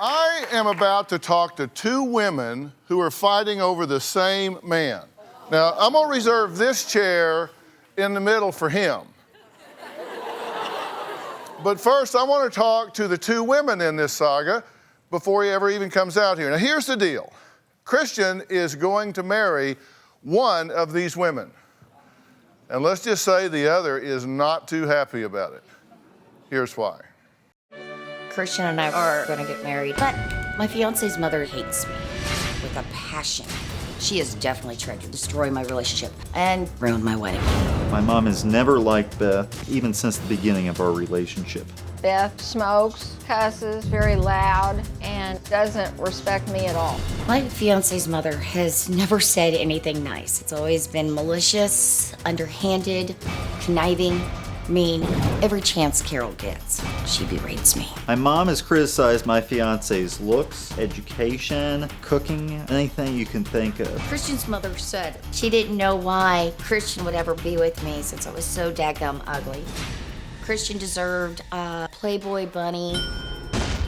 I am about to talk to two women who are fighting over the same man. Now, I'm gonna reserve this chair in the middle for him. But first, I want to talk to the two women in this saga before he ever even comes out here. Now, here's the deal. Christian is going to marry one of these women. And let's just say the other is not too happy about it. Here's why. Christian and I are going to get married, but my fiance's mother hates me with a passion. She has definitely tried to destroy my relationship and ruin my wedding. My mom has never liked Beth, even since the beginning of our relationship. Beth smokes, cusses, very loud, and doesn't respect me at all. My fiance's mother has never said anything nice. It's always been malicious, underhanded, conniving, mean. Every chance Carol gets, she berates me. My mom has criticized my fiance's looks, education, cooking, anything you can think of. Christian's mother said she didn't know why Christian would ever be with me since I was so daggum ugly. Christian deserved a Playboy bunny.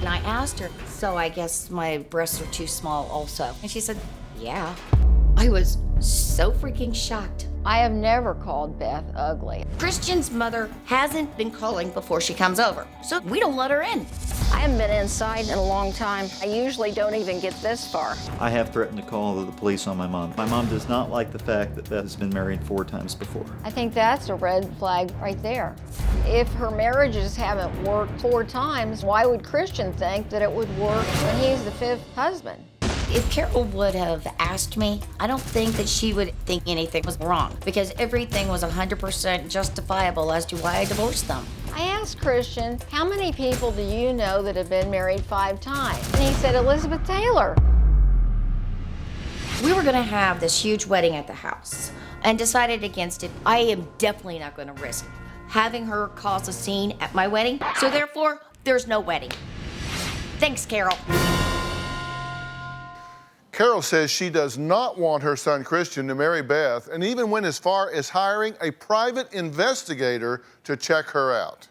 And I asked her, so I guess my breasts are too small also. And she said, yeah. I was so freaking shocked. I have never called Beth ugly. Christian's mother hasn't been calling before she comes over, so we don't let her in. I haven't been inside in a long time. I usually don't even get this far. I have threatened to call the police on my mom. My mom does not like the fact that Beth has been married 4 times before. I think that's a red flag right there. If her marriages haven't worked 4 times, why would Christian think that it would work when he's the 5th husband? If Carol would have asked me, I don't think that she would think anything was wrong because everything was 100% justifiable as to why I divorced them. I asked Christian, how many people do you know that have been married 5 times? And he said, Elizabeth Taylor. We were gonna have this huge wedding at the house and decided against it. I am definitely not gonna risk having her cause a scene at my wedding, so therefore, there's no wedding. Thanks, Carol. Carol says she does not want her son Christian to marry Beth, and even went as far as hiring a private investigator to check her out.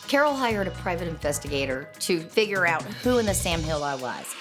Carol hired a private investigator to figure out who in the Sam Hill I was.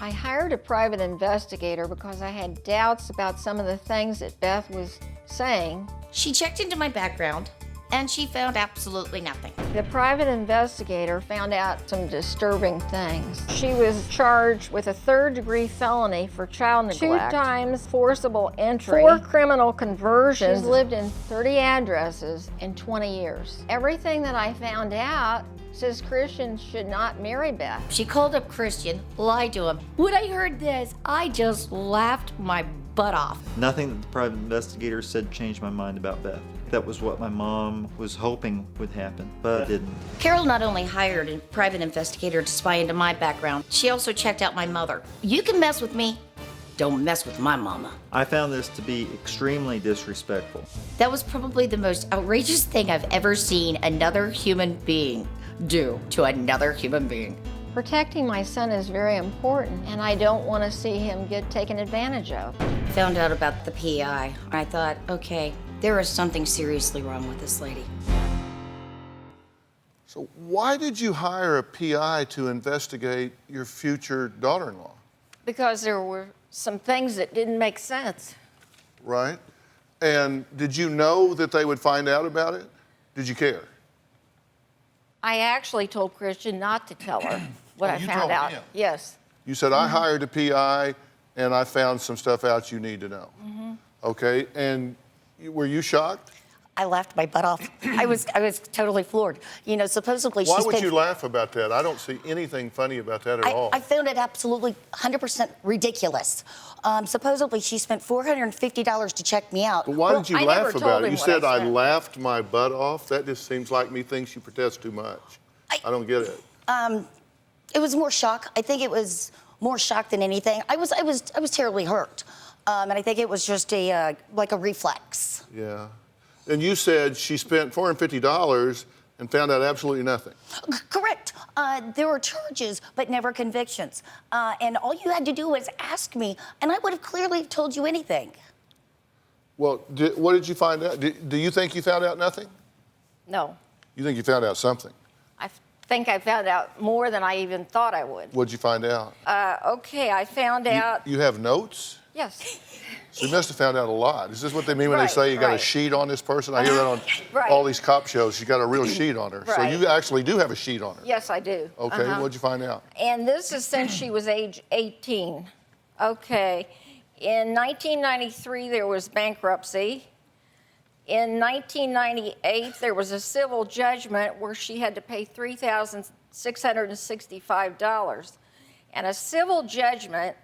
I hired a private investigator because I had doubts about some of the things that Beth was saying. She checked into my background, and she found absolutely nothing. The private investigator found out some disturbing things. She was charged with a 3rd-degree felony for child neglect, 2 times forcible entry, 4 criminal conversions. She's lived in 30 addresses in 20 years. Everything that I found out says Christian should not marry Beth. She called up Christian, lied to him. When I heard this, I just laughed my butt off. Nothing that the private investigator said changed my mind about Beth. That was what my mom was hoping would happen, but it didn't. Carol not only hired a private investigator to spy into my background, she also checked out my mother. You can mess with me, don't mess with my mama. I found this to be extremely disrespectful. That was probably the most outrageous thing I've ever seen another human being do to another human being. Protecting my son is very important, and I don't want to see him get taken advantage of. Found out about the PI. I thought, okay, there is something seriously wrong with this lady. So why did you hire a PI to investigate your future daughter-in-law? Because there were some things that didn't make sense. Right? And did you know that they would find out about it? Did you care? I actually told Christian not to tell her what I you found told out. him? Yes. You said, I hired a PI and I found some stuff out you need to know. Okay, and were you shocked? I laughed my butt off. I was totally floored. You know, supposedly Why would you laugh about that? I don't see anything funny about that at all. I found it absolutely 100% ridiculous. Supposedly she spent $450 to check me out. But why did you I laugh never about told it? him You what said I I spent. laughed my butt off? That just seems like me thinks you protest too much. I don't get it. It was more shock. I think it was more shock than anything. I was terribly hurt. And I think it was just like a reflex. Yeah. And you said she spent $450 and found out absolutely nothing. Correct. There were charges, but never convictions. And all you had to do was ask me, and I would have clearly told you anything. Well, what did you find out? Do you think you found out nothing? No. You think you found out something? I think I found out more than I even thought I would. What'd you find out? Okay, I found out. You have notes? Yes. So you must have found out a lot. Is this what they mean when they Right, say you got a right. sheet on this person? I hear that on Right. all these cop shows. You got a real sheet on her. So Right. you actually do have a sheet on her. Yes, I do. Okay, what'd you find out? And this is since she was age 18. Okay. In 1993, there was bankruptcy. In 1998, there was a civil judgment where she had to pay $3,665. And a civil judgment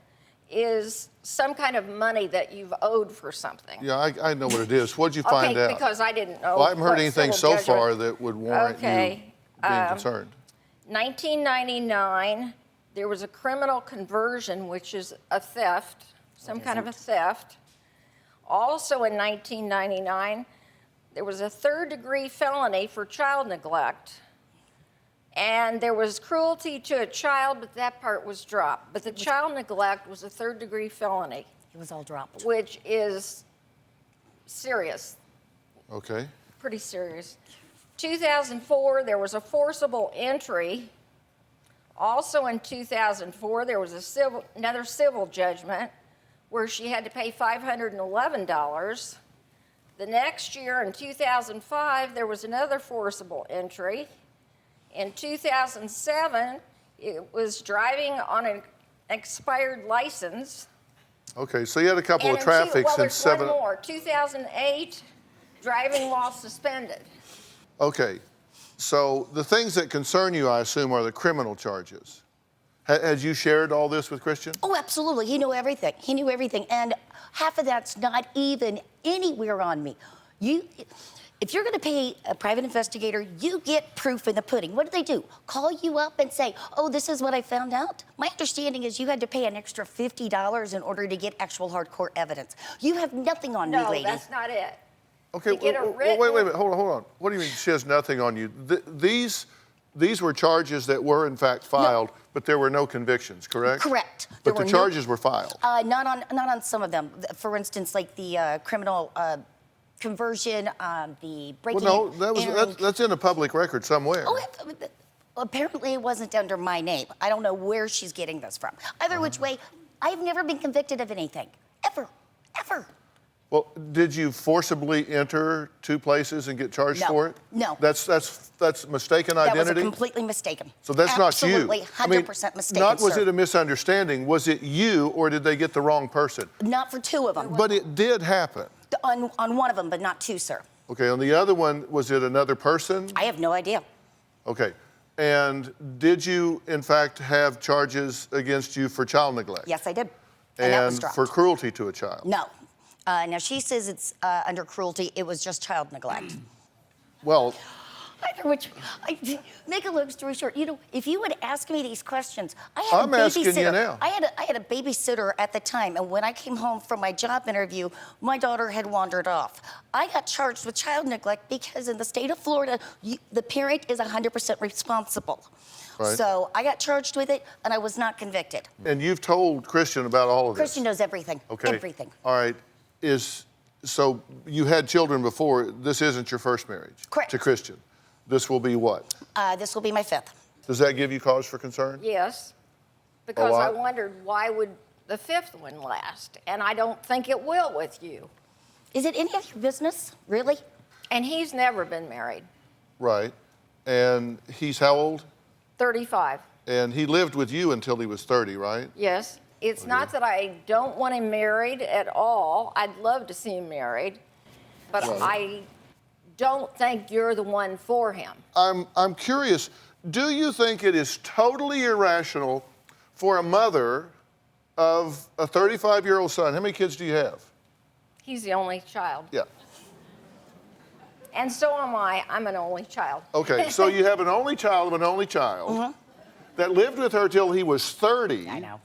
is some kind of money that you've owed for something. Yeah, I know what it is. What'd you find out? Because I didn't know. Well, I haven't heard what anything civil so far judgment- that would warrant you Okay, being concerned. 1999, there was a criminal conversion, which is a theft, some kind of a theft. Also in 1999, there was a third-degree felony for child neglect. And there was cruelty to a child, but that part was dropped. But the child neglect was a third-degree felony, It was all dropped. which is serious, Okay. pretty serious. 2004, there was a forcible entry. Also in 2004, there was another civil judgment where she had to pay $511. The next year, in 2005, there was another forcible entry. In 2007, it was driving on an expired license. Okay, so you had a couple And of in traffics well, in there's seven. one more. 2008, driving while suspended. Okay, so the things that concern you, I assume, are the criminal charges. Had you shared all this with Christian? Oh, absolutely. He knew everything. He knew everything. And half of that's not even anywhere on me. If you're going to pay a private investigator, you get proof in the pudding. What do? Call you up and say, oh, this is what I found out? My understanding is you had to pay an extra $50 in order to get actual hardcore evidence. You have nothing on me, No, lady. that's not it. Okay, To get a wait, hold on. What do you mean she has nothing on you? These were charges that were in fact filed, but there were no convictions, correct? Correct. But There the were no- charges were filed. Not on some of them. For instance, like the criminal conversion, the breaking. Well, no, entering. that's in a public record somewhere. Oh, apparently it wasn't under my name. I don't know where she's getting this from. Either which way, I've never been convicted of anything. Ever. Well, did you forcibly enter two places and get charged No, for it? no. That's mistaken That identity? was completely mistaken. So that's not you. Absolutely, 100% mistaken, Not was sir. it a misunderstanding, was it you or did they get the wrong person? Not for two of them. But it did happen. On one of them, but not two, sir. Okay, on the other one, was it another person? I have no idea. Okay. And did you, in fact, have charges against you for child neglect? Yes, I did. And that was dropped. for cruelty to a child? No. Now, she says it's under cruelty. It was just child neglect. Well, Either which, make a long story short, if you would ask me these questions, I had I'm a asking you babysitter. now. I had a babysitter at the time, and when I came home from my job interview, my daughter had wandered off. I got charged with child neglect because in the state of Florida, the parent is 100% responsible. Right. So I got charged with it, and I was not convicted. and you've told Christian about all of this? Christian knows everything. Okay. Everything. All right. So you had children before. This isn't your first marriage? Correct. To Christian. This will be what? This will be my fifth. Does that give you cause for concern? Yes, because Oh, I wondered why would the fifth one last, and I don't think it will with you. Is it any of your business, really? And he's never been married. Right. And he's how old? 35. And he lived with you until he was 30, right? Yes. It's not that I don't want him married at all. I'd love to see him married, but Right. I don't think you're the one for him. I'm curious, do you think it is totally irrational for a mother of a 35-year-old son? How many kids do you have? He's the only child. Yeah. And so am I. I'm an only child. Okay, so you have an only child of an only child that lived with her till he was 30. I know.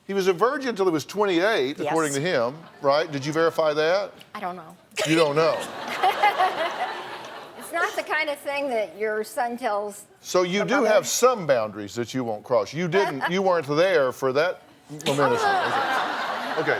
He was a virgin until he was 28, Yes. according to him, right? Did you verify that? I don't know. You don't know. It's not the kind of thing that your son tells. So you the do mother. have some boundaries that you won't cross. You weren't there for that momentous. Okay.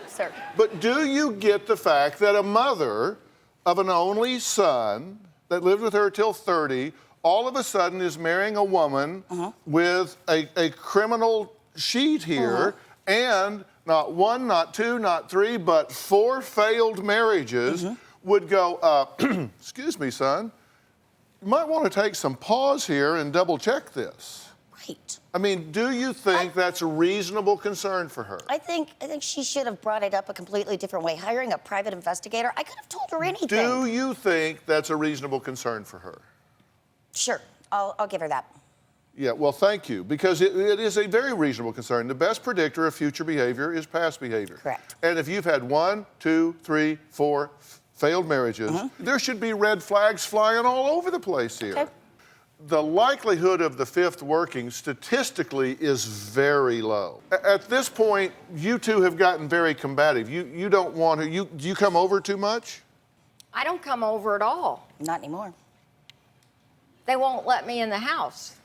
Sir. But do you get the fact that a mother of an only son that lived with her till 30 all of a sudden is marrying a woman with a criminal sheet here and not one, not two, not three, but 4 failed marriages would go, excuse me, son, you might want to take some pause here and double check this. Right. I mean, do you think that's a reasonable concern for her? I think she should have brought it up a completely different way. Hiring a private investigator, I could have told her anything. Do you think that's a reasonable concern for her? Sure, I'll give her that. Yeah, well, thank you, because it is a very reasonable concern. The best predictor of future behavior is past behavior. Correct. And if you've had 1, 2, 3, 4 failed marriages, there should be red flags flying all over the place here. Okay. The likelihood of the 5th working statistically is very low. At this point, you two have gotten very combative. You don't want to, do you come over too much? I don't come over at all. Not anymore. They won't let me in the house.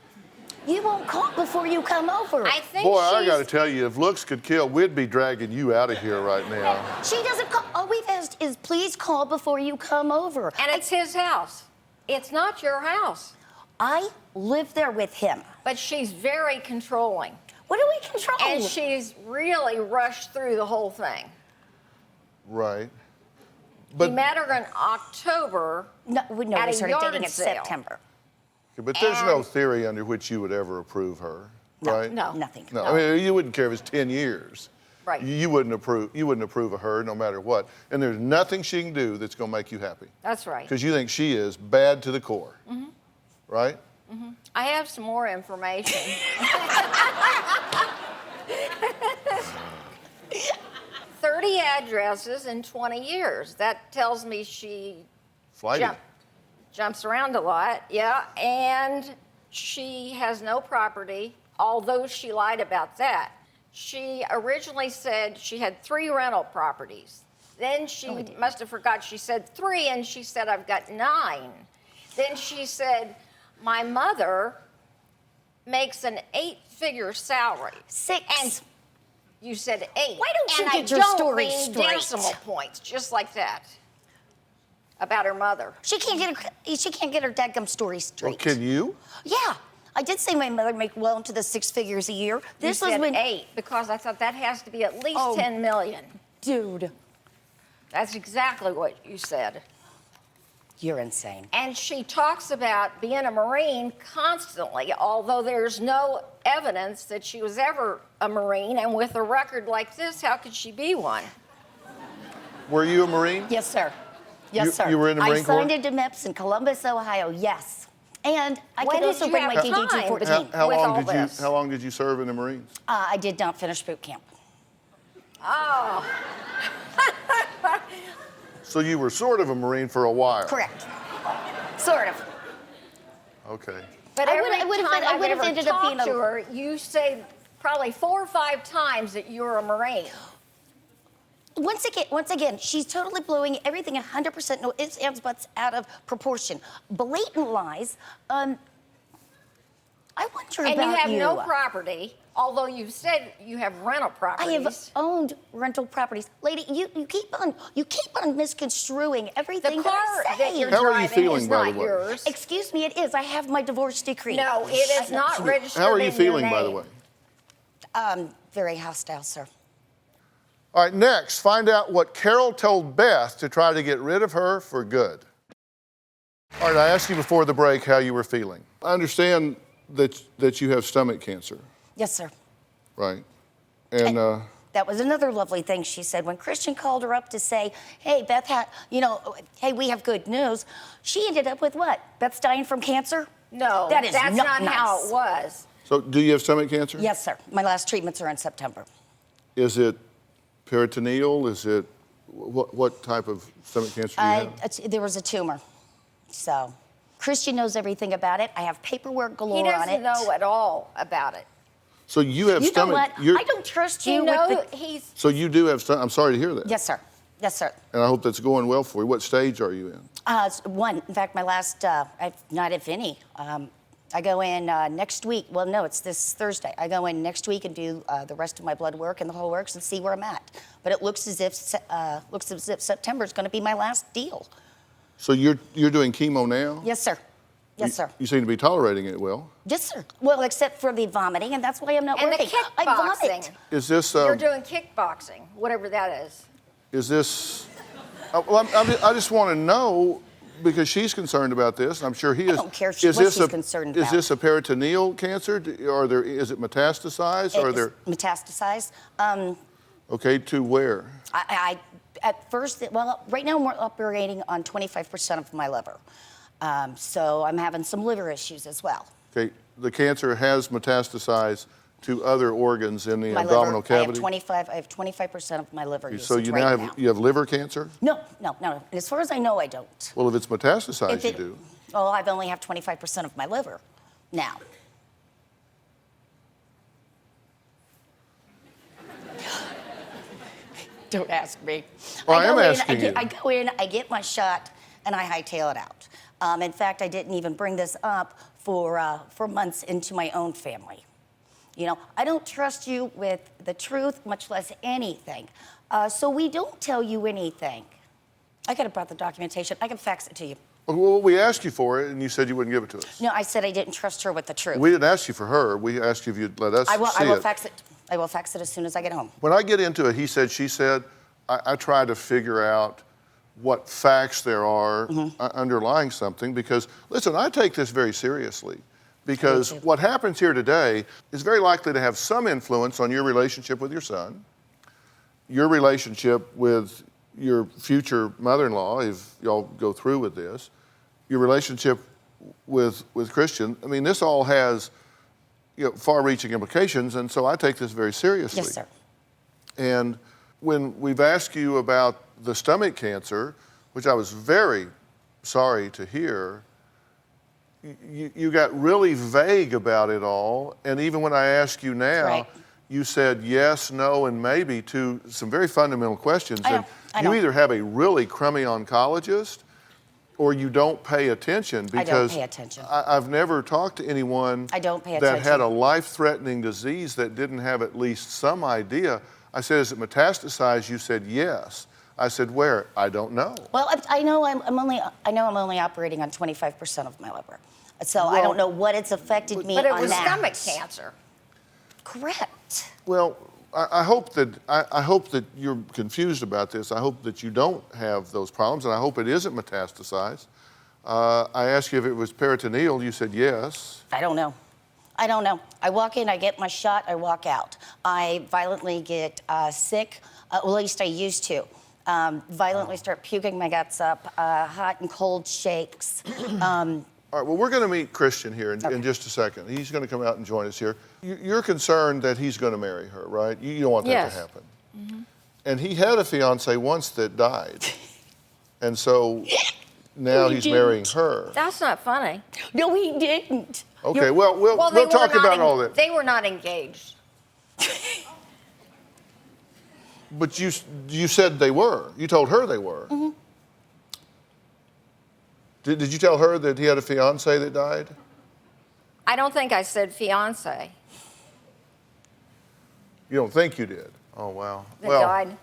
You won't call before you come over. I think Boy, I got to tell you, if looks could kill, we'd be dragging you out of here right now. She doesn't call. All we've asked is please call before you come over. And it's his house. It's not your house. I live there with him. But she's very controlling. What do we control? And she's really rushed through the whole thing. Right. We met her in October No, we at a started yard dating in sale. September. But there's no theory under which you would ever approve her, right? No. Nothing. No, I mean, you wouldn't care if it's 10 years. Right. You wouldn't approve of her no matter what. And there's nothing she can do that's going to make you happy. That's right. Because you think she is bad to the core. Right? I have some more information. 30 addresses in 20 years. That tells me she Flighty. jumps around a lot, yeah. And she has no property, although she lied about that. She originally said she had 3 rental properties. Then she must have forgot she said 3, and she said, I've got 9. Then she said, my mother makes an 8-figure salary. 6. And you said 8. Why don't you and get your I don't story mean straight? decimal points, just like that, about her mother. She can't get her dadgum story straight. Well, can you? Yeah. I did say my mother make well into the 6 figures a year. This You was said when 8 because I thought that has to be at least Oh. 10 million. Dude, That's exactly what you said. you're insane. And she talks about being a Marine constantly, although there's no evidence that she was ever a Marine. And with a record like this, how could she be one? Were you a Marine? Yes, sir. Yes, You- sir. you were in the Marine Corps? I signed into MEPS in Columbus, Ohio. Yes. And I When can did also you bring have my time? DDG-14. How With all long did you this. How long did you serve in the Marines? I did not finish boot camp. Oh, So you were sort of a Marine for a while. Correct. Sort of. Okay. but I would- every I would have- time I I've would have ever ended up being talked a- to her, you say probably 4 or 5 times that you're a Marine. Once again, she's totally blowing everything 100%, no ifs, ands, buts out of proportion. Blatant lies. I wonder And about you have no property, although you've said you have rental I properties. have owned rental properties. Lady, you keep on misconstruing everything The that car I that say. you're How are you driving feeling, is by the not way? yours. Excuse me, it is. I have my divorce decree. No, it is not registered. How are you in your feeling, by the name. way? Very hostile, sir. All right, next, find out what Carol told Beth to try to get rid of her for good. All right, I asked you before the break how you were feeling. I understand that you have stomach cancer, Yes, sir. right? And That was another lovely thing she said. When Christian called her up to say, hey, Beth, hey, we have good news, she ended up with what? Beth's dying from cancer? No, That is that's not how nice. it was. so do you have stomach cancer? Yes, sir. My last treatments are in September. Is it peritoneal? Is it, what type of stomach cancer do you have? There was a tumor. So, Christian knows everything about it. I have paperwork galore He on it. doesn't know at all about it. So you have You know stomach. what? I don't trust you You with know, the... he's So you do have stomach. I'm sorry to hear that. Yes, sir. Yes, sir. And I hope that's going well for you. What stage are you in? It's one. In fact, my last, not if any. I go in next week. Well, no, it's this Thursday. I go in next week and do the rest of my blood work and the whole works and see where I'm at. But it looks as if September is going to be my last deal. So you're doing chemo now? Yes, sir. Yes, sir. You seem to be tolerating it well. Yes, sir. Well, except for the vomiting, and that's why I'm not And working. the I vomit. kickboxing. Is this? You're doing kickboxing, whatever that is. Is this? Well, I just want to know because she's concerned about this. And I'm sure he is. I don't care what is this she's concerned Is about. this a peritoneal cancer? Is it metastasized? Or It's metastasized. Okay, to where? At first, well, right now we're operating on 25% of my liver. So I'm having some liver issues as well. Okay, the cancer has metastasized to other organs in the My abdominal liver, cavity. I have 25% of my liver usage So you right now have liver cancer? No. And as far as I know, I don't. Well, if it's metastasized, If you it- do. Oh, I've only have 25% of my liver now. Don't ask me. Well, I am go in, asking you. I go in, I get my shot, and I hightail it out. In fact, I didn't even bring this up for months into my own family. You know, I don't trust you with the truth, much less anything. So we don't tell you anything. I could have brought the documentation. I can fax it to you. Well, we asked you for it, and you said you wouldn't give it to us. No, I said I didn't trust her with the truth. We didn't ask you for her. We asked you if you'd let us I will see it. fax it. I will fax it as soon as I get home. When I get into it, he said, she said, I try to figure out what facts there are underlying something because, listen, I take this very seriously because what happens here today is very likely to have some influence on your relationship with your son, your relationship with your future mother-in-law, if y'all go through with this, your relationship with Christian. I mean, this all has far-reaching implications, and so I take this very seriously. Yes, sir. And when we've asked you about the stomach cancer, which I was very sorry to hear, you got really vague about it all. And even when I ask you now, Right. you said yes, no, and maybe to some very fundamental questions. I know, And I you know. either have a really crummy oncologist or you don't pay attention I because don't pay attention. I've never talked to anyone I don't pay that had attention. a life-threatening disease that didn't have at least some idea. I said, is it metastasized? You said yes. I said, where? I don't know. Well, I know I'm only operating on 25% of my liver, so I don't know what it's affected me But it on was that. stomach cancer. Correct. Well, I hope that you're confused about this. I hope that you don't have those problems, and I hope it isn't metastasized. I asked you if it was peritoneal. You said yes. I don't know. I walk in, I get my shot, I walk out. I violently get sick. Well, at least I used to. Violently start puking my guts up. Hot and cold shakes. All right, well, we're going to meet Christian here in just a second. He's going to come out and join us here. You're concerned that he's going to marry her, right? You don't want that Yes. to happen. And he had a fiance once that died. And so now he's marrying her. That's not funny. No, he didn't. Okay, well, we'll they were talk not about all that. They were not engaged. But you said they were. You told her they were. Did you tell her that he had a fiance that died? I don't think I said fiance. You don't think you did? Oh, wow. That died.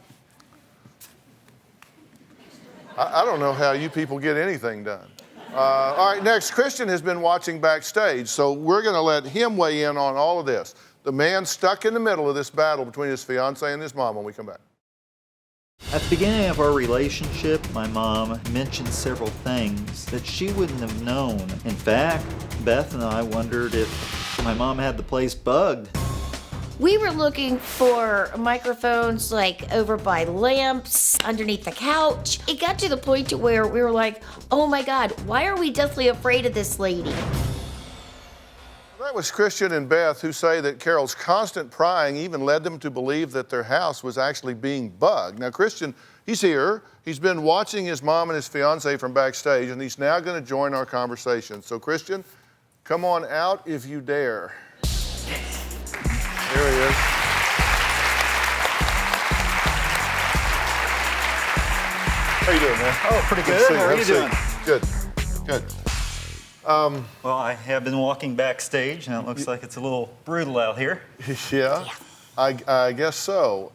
I don't know how you people get anything done. All right, next, Christian has been watching backstage, so we're going to let him weigh in on all of this. The man stuck in the middle of this battle between his fiance and his mom when we come back. At the beginning of our relationship, my mom mentioned several things that she wouldn't have known. In fact, Beth and I wondered if my mom had the place bugged. We were looking for microphones like over by lamps, underneath the couch. It got to the point to where we were like, oh my God, why are we deathly afraid of this lady? That was Christian and Beth who say that Carol's constant prying even led them to believe that their house was actually being bugged. Now, Christian, he's here. He's been watching his mom and his fiance from backstage, and he's now going to join our conversation. So, Christian, come on out if you dare. There he is. How you doing, man? Oh, pretty Good to good. see How are you Have a doing? seat. Good. Well, I have been walking backstage, and it looks like it's a little brutal out here. Yeah, I guess so.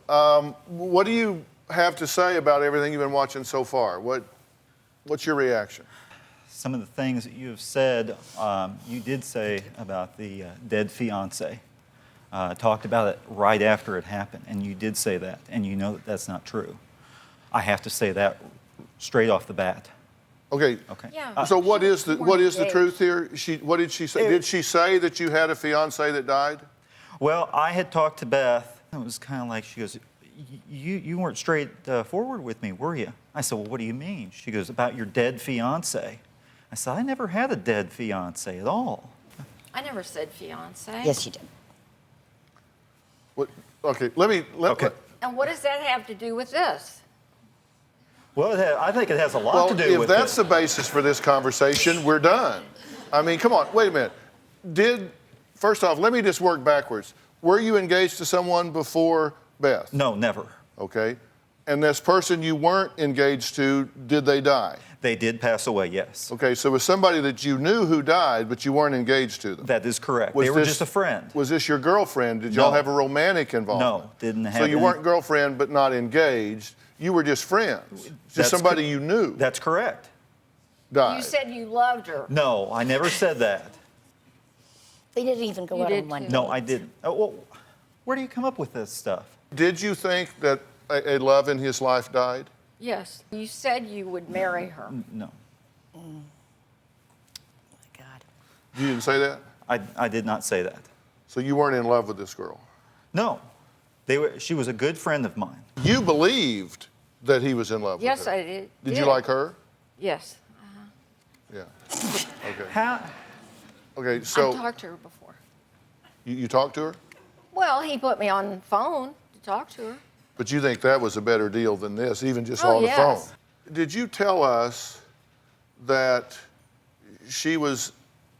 What do you have to say about everything you've been watching so far? What's your reaction? some of the things that you have said, you did say about the dead fiance. Talked about it right after it happened, and you did say that, and you know that that's not true. I have to say that straight off the bat. Okay. Okay. Yeah. So what is the engaged. truth here? What did she say? Did she say that you had a fiance that died? Well, I had talked to Beth. It was kind of like, she goes, you weren't straight forward with me, were you? I said, well, what do you mean? She goes, about your dead fiance. I said, I never had a dead fiance at all. I never said fiance. Yes, you did. What? Okay, okay. And what does that have to do with this? Well, I think it has a lot Well, to do with if that's it. the basis for this conversation, we're done. I mean, come on, wait a minute. First off, let me just work backwards. Were you engaged to someone before Beth? No, never. Okay. And this person you weren't engaged to, did they die? They did pass away, yes. Okay, so it was somebody that you knew who died, but you weren't engaged to them. That is correct. Was They were this- just a friend. Was this your girlfriend? Did y'all No. have a romantic involvement? No, didn't have So you any- weren't girlfriend but not engaged. You were just friends. Just That's somebody co- you knew That's correct. died. You said you loved her. No, I never said that. They didn't even go You out did on one too. date. No, I didn't. Oh, well, where do you come up with this stuff? Did you think that a love in his life died? Yes. You said you would marry her. No, Oh my God. You didn't say that? I did not say that. So you weren't in love with this girl? No, she was a good friend of mine. You believed that he was in love Yes, with her? I did. Did you like her? Yes. Yeah. Okay. How? Okay, I so talked to her before. you talked to her? Well, he put me on the phone to talk to her. But you think that was a better deal than this, even just Oh, on the yes. phone? Did you tell us that she was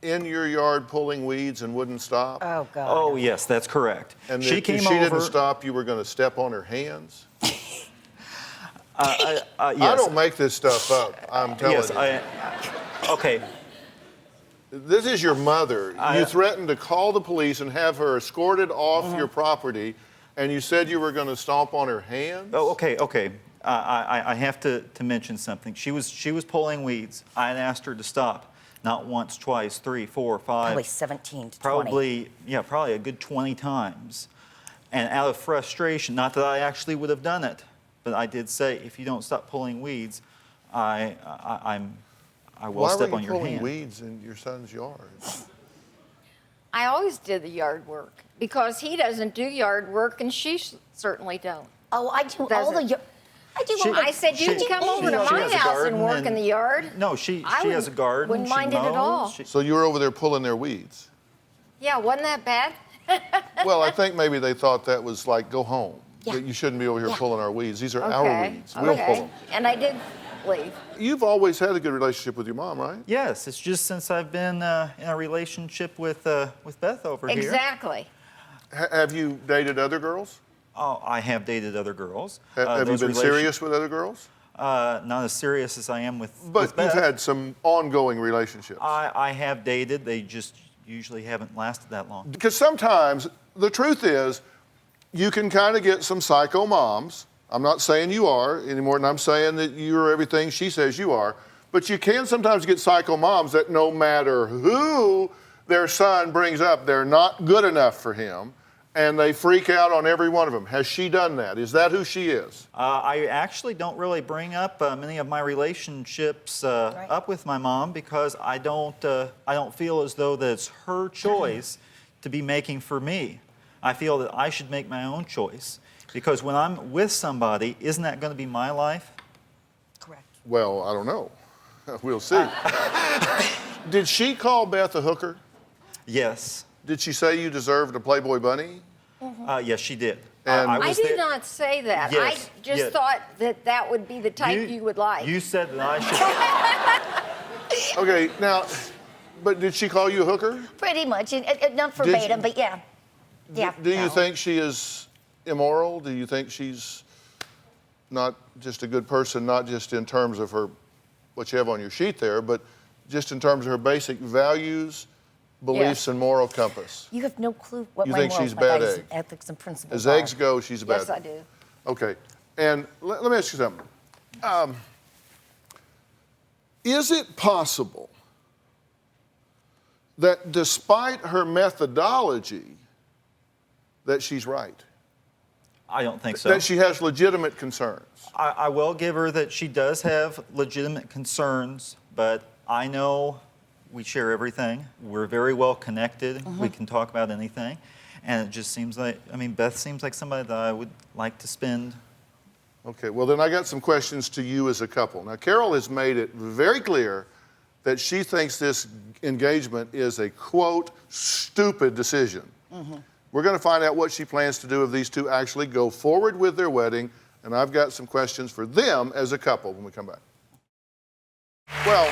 in your yard pulling weeds and wouldn't stop? Oh, God. Oh, yes, that's correct. And she if came she over. didn't stop, you were going to step on her hands? Yes. I don't make this stuff up, I'm telling Yes, you. okay. This is your mother. You threatened to call the police and have her escorted off your property, and you said you were going to stomp on her hands? Oh, okay. I have to mention something. She was pulling weeds. I had asked her to stop. Not once, twice, 3, 4, 5. Probably 17 to 20. Probably a good 20 times. And out of frustration, not that I actually would have done it, but I did say, if you don't stop pulling weeds, I will step on your Why were you hand. pulling weeds in your son's yard? I always did the yard work because he doesn't do yard work and she certainly don't. Oh, I do all Doesn't- the... I do all the... I said you can come over to she my has a house and garden work in the yard. No, she I has a garden. wouldn't she mind it at mows, all. So you were over there pulling their weeds? Yeah, wasn't that bad? Well, I think maybe they thought that was like, go home. Yeah. That you shouldn't be over here Yeah. pulling our weeds. These are our Okay. weeds. We'll pull them. And I did leave. You've always had a good relationship with your mom, right? Yes, it's just since I've been in a relationship with Beth over here. Exactly. Have you dated other girls? Oh, I have dated other girls. Have you Those been serious with other girls? Not as serious as I am with But Beth. you've had some ongoing relationships. I have dated. They just usually haven't lasted that long. Because sometimes the truth is, you can kind of get some psycho moms. I'm not saying you are any more than I'm saying that you're everything she says you are. But you can sometimes get psycho moms that no matter who their son brings up, they're not good enough for him. And they freak out on every one of them. Has she done that? Is that who she is? I actually don't really bring up many of my relationships up with my mom because I don't feel as though that it's her choice to be making for me. I feel that I should make my own choice because when I'm with somebody, isn't that going to be my life? Correct. Well, I don't know. We'll see. Did she call Beth a hooker? Yes. Did she say you deserved a Playboy bunny? Yes, she did. And- I was did there- not say that. Yes, I just yes. thought that that would be the type you would like. You said that I should. Okay, now, but did she call you a hooker? Pretty much. Not verbatim, but yeah. Yeah. Do you no. think she is immoral? Do you think she's not just a good person, not just in terms of her, what you have on your sheet there, but just in terms of her basic values, beliefs, Yes. and moral compass? You have no clue what You my think morals, she's my bad values, egg? ethics, and principles As are. eggs go, she's a bad Yes, I do. Okay, and let me ask you something. Is it possible that despite her methodology, that she's right? I don't think so. That she has legitimate concerns? I will give her that she does have legitimate concerns, but I know we share everything. We're very well connected. We can talk about anything. And it just seems like, I mean, Beth seems like somebody that I would like to spend. Okay, well then I got some questions to you as a couple. Now Carol has made it very clear that she thinks this engagement is a, quote, stupid decision. We're going to find out what she plans to do if these two actually go forward with their wedding, and I've got some questions for them as a couple when we come back. Well,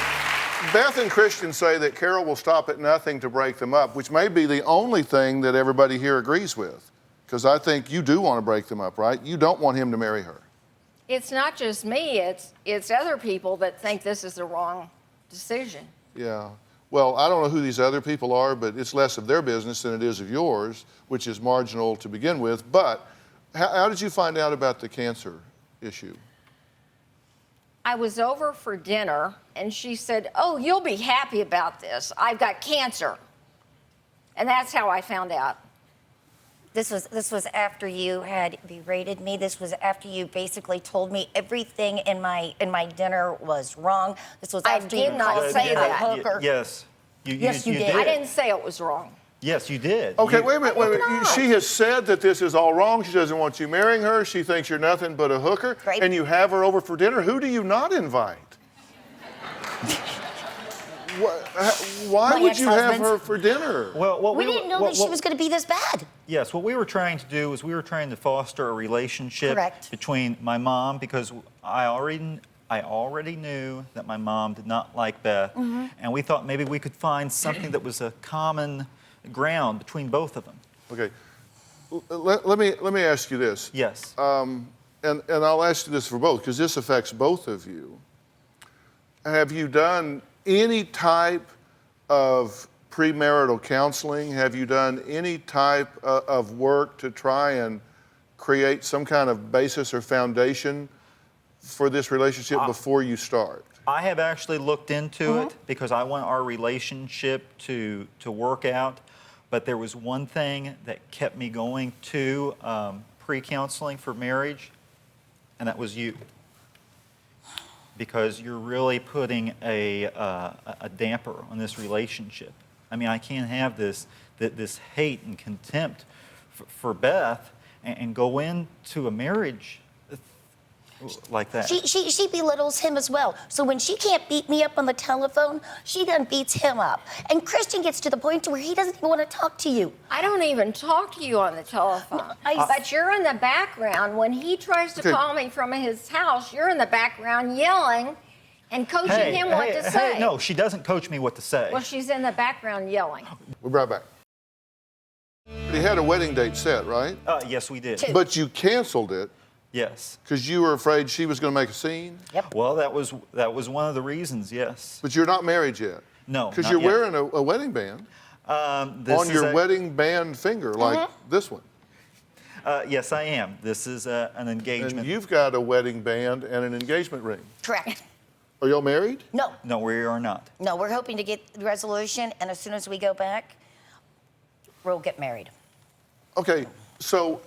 Beth and Christian say that Carol will stop at nothing to break them up, which may be the only thing that everybody here agrees with, because I think you do want to break them up, right? You don't want him to marry her. It's not just me, it's other people that think this is the wrong decision. Yeah. Well, I don't know who these other people are, but it's less of their business than it is of yours, which is marginal to begin with. But how did you find out about the cancer issue? I was over for dinner, and she said, "Oh, you'll be happy about this. I've got cancer." And that's how I found out. This was after you had berated me. This was after you basically told me everything in my dinner was wrong. This was I after did you not called say me a that. hooker. Yes. Yes, you did. I didn't say it was wrong. Yes, you did. Okay, You- wait a minute. Wait a minute. not. She has said that this is all wrong. She doesn't want you marrying her. She thinks you're nothing but a hooker. Right. And you have her over for dinner. Who do you not invite? Why My would you have ex-husband's. her for dinner? Well, what We were- didn't know what- that she what- was going to be this bad. Yes, what we were trying to do is we were trying to foster a relationship Correct. between my mom, because I already knew that my mom did not like Beth, and we thought maybe we could find something that was a common ground between both of them. Okay. Let me ask you this. Yes. And I'll ask you this for both, because this affects both of you. Have you done any type of premarital counseling? Have you done any type of work to try and create some kind of basis or foundation for this relationship before you start? I have actually looked into it because I want our relationship to work out, but there was one thing that kept me going to pre-counseling for marriage, and that was you. Because you're really putting a damper on this relationship. I mean, I can't have this hate and contempt for Beth and go into a marriage like that. She belittles him as well. So when she can't beat me up on the telephone, she then beats him up. And Christian gets to the point where he doesn't even want to talk to you. I don't even talk to you on the telephone. But you're in the background. When he tries to Okay. call me from his house, you're in the background yelling and coaching him what to say. Hey, no, she doesn't coach me what to say. Well, she's in the background yelling. We'll be right back. You had a wedding date set, right? Yes, we did. But you canceled it Yes. because you were afraid she was going to make a scene? Yep. Well, that was one of the reasons, yes. But you're not married yet? No, Because not you're yet. wearing a wedding band This on is your a- wedding band finger, like this one. Yes, I am. This is an And engagement. you've got a wedding band and an engagement ring. Correct. Are y'all married? No, No, we are not. no, we're hoping to get the resolution, and as soon as we go back, we'll get married. Okay, so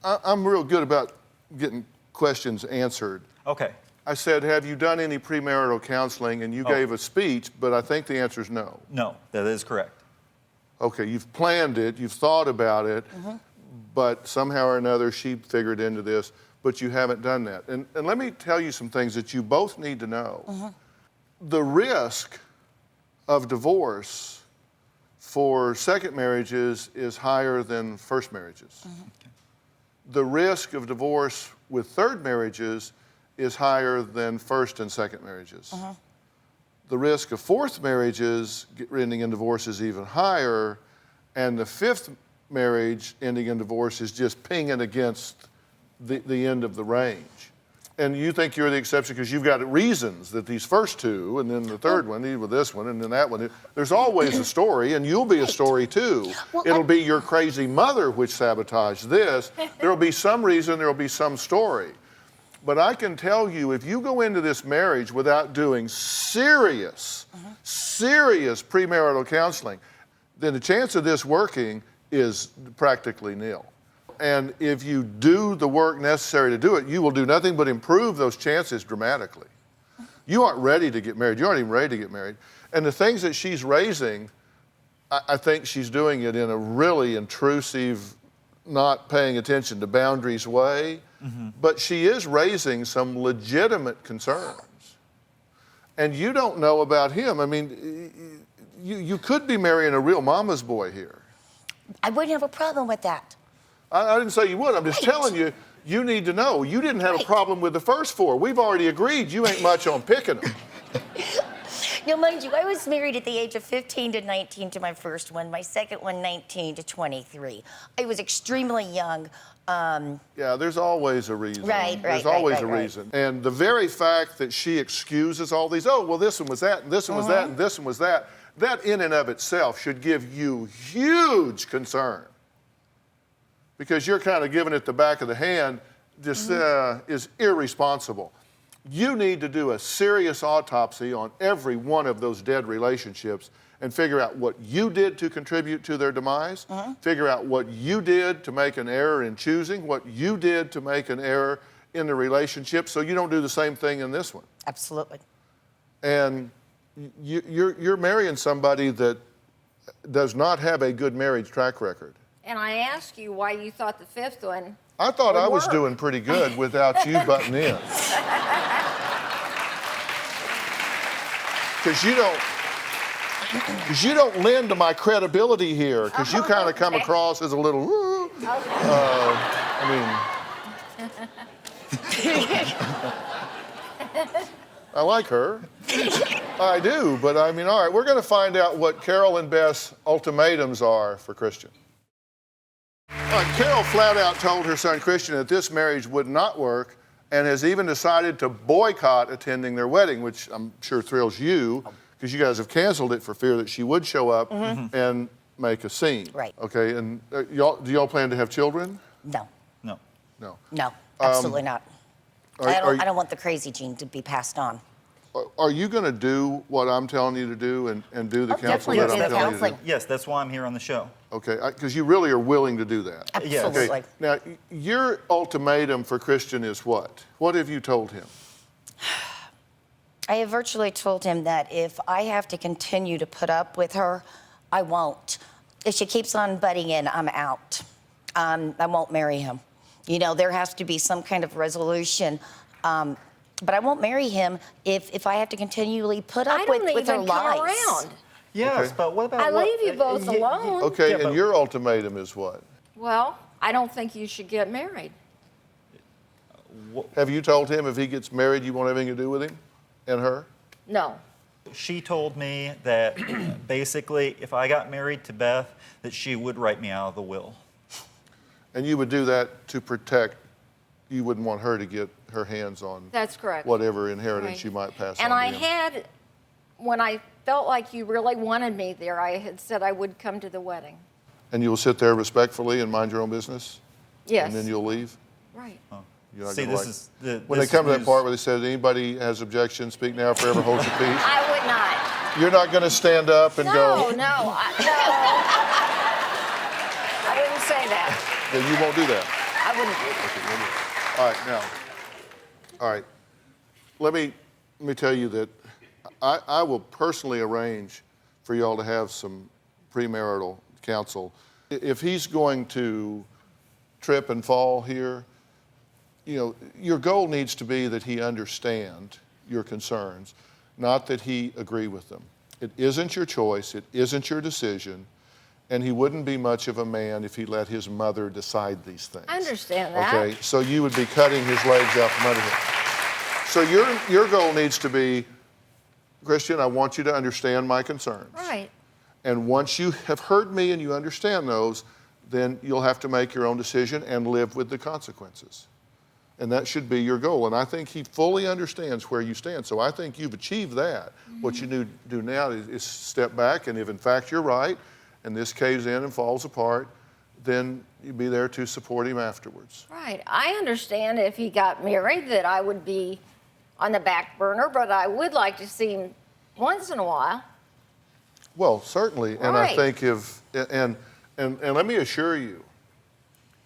I'm real good about getting questions answered. Okay. I said, have you done any premarital counseling? And you gave a speech, but I think the answer is no. No, that is correct. Okay, you've planned it, you've thought about it, but somehow or another she figured into this, but you haven't done that. And let me tell you some things that you both need to know. The risk of divorce for second marriages is higher than first marriages. The risk of divorce with third marriages is higher than first and second marriages. The risk of fourth marriages ending in divorce is even higher, and the fifth marriage ending in divorce is just pinging against the end of the range. And you think you're the exception because you've got reasons that these first two, and then the third one, with this one, and then that one. There's always a story, and you'll be a story too. Well, It'll be your crazy mother which sabotaged this. There'll be some reason, there'll be some story. But I can tell you, if you go into this marriage without doing serious premarital counseling, then the chance of this working is practically nil. And if you do the work necessary to do it, you will do nothing but improve those chances dramatically. You aren't ready to get married. You aren't even ready to get married. And the things that she's raising, I think she's doing it in a really intrusive, not paying attention to boundaries way. But she is raising some legitimate concerns. And you don't know about him. I mean, you could be marrying a real mama's boy here. I wouldn't have a problem with that. I didn't say you would. I'm just telling you, you need to know. You didn't have a problem with the first 4. We've already agreed you ain't much on picking them. Now, mind you, I was married at the age of 15 to 19 to my first one, my second one 19 to 23. I was extremely young. Yeah, there's always a reason. Right, There's always a reason. And the very fact that she excuses all these, oh, well, this one was that, and this one was that, and this one was that, that in and of itself should give you huge concern. Because you're kind of giving it the back of the hand, this is irresponsible. You need to do a serious autopsy on every one of those dead relationships and figure out what you did to contribute to their demise, figure out what you did to make an error in choosing, what you did to make an error in the relationship, so you don't do the same thing in this one. Absolutely. And you're marrying somebody that does not have a good marriage track record. And I asked you why you thought the 5th one. I thought I was work. doing pretty good without you butting in. Because you don't lend to my credibility here, because you kind of come across as a little, I like her. I do, but I mean, all right, we're going to find out what Carol and Beth's ultimatums are for Christian. All right, Carol flat out told her son Christian that this marriage would not work and has even decided to boycott attending their wedding, which I'm sure thrills you because you guys have canceled it for fear that she would show up and make a scene. Right. Okay, and do y'all plan to have children? No. No. No. No, absolutely not. I are don't want the crazy gene to be passed on. Are you going to do what I'm telling you to do and do the counseling definitely that do I'm the telling you to counseling. do? Yes, that's why I'm here on the show. Okay, because you really are willing to do that. Yes. Absolutely. Okay, now your ultimatum for Christian is what? What have you told him? I have virtually told him that if I have to continue to put up with her, I won't. If she keeps on butting in, I'm out. I won't marry him. You know, there has to be some kind of resolution. But I won't marry him if I have to continually put up with her lies. I don't even come around. Yes, Okay. but what about I leave you both alone. Okay, Yeah, and but- your ultimatum is what? Well, I don't think you should get married. Have you told him if he gets married, you won't have anything to do with him and her? No. She told me that basically if I got married to Beth, that she would write me out of the will. And you would do that to protect, you wouldn't want her to get her hands on That's correct. whatever inheritance Right. you might pass And on I to him. had, when I felt like you really wanted me there, I had said I would come to the wedding. And you will sit there respectfully and mind your own business? Yes. And then you'll leave? Right. You're not See, gonna this like- is the When they this come to that news- part where they said, anybody has objection, speak now, forever hold your peace. I would not. You're not going to stand up and No, go, no, no. I wouldn't say that. then you won't do that. I wouldn't do that. All right, now, all right, let me tell you that I will personally arrange for y'all to have some premarital counsel. If he's going to trip and fall here, you know, your goal needs to be that he understand your concerns, not that he agree with them. It isn't your choice, it isn't your decision, and he wouldn't be much of a man if he let his mother decide these things. I understand that. Okay, so you would be cutting his legs out from under him. So your goal needs to be, Christian, I want you to understand my concerns. Right. And once you have heard me and you understand those, then you'll have to make your own decision and live with the consequences. And that should be your goal. And I think he fully understands where you stand. So I think you've achieved that. What you need to do now is step back, and if in fact you're right, and this caves in and falls apart, then you be there to support him afterwards. Right. I understand if he got married that I would be on the back burner, but I would like to see him once in a while. Well, certainly, and I Right. think and let me assure you,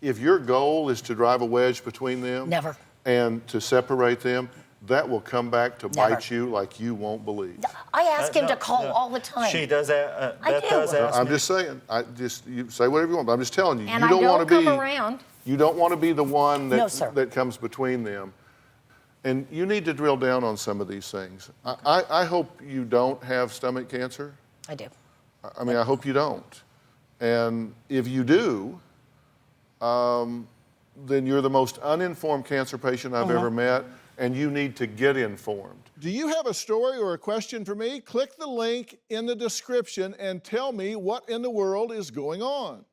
if your goal is to drive a wedge between them, Never. and to separate them, that will come back to Never. bite you like you won't believe. I ask him No, to call no. all the time. She does. I Beth do. does ask I'm me. just saying. You say whatever you want, but I'm just telling you. And you I don't want don't to come be. around. You don't want to be the one that No, sir. that comes between them. And you need to drill down on some of these things. I hope you don't have stomach cancer. I do. I mean, I hope you don't. And if you do, then you're the most uninformed cancer patient I've ever met, and you need to get informed. Do you have a story or a question for me? Click the link in the description and tell me what in the world is going on.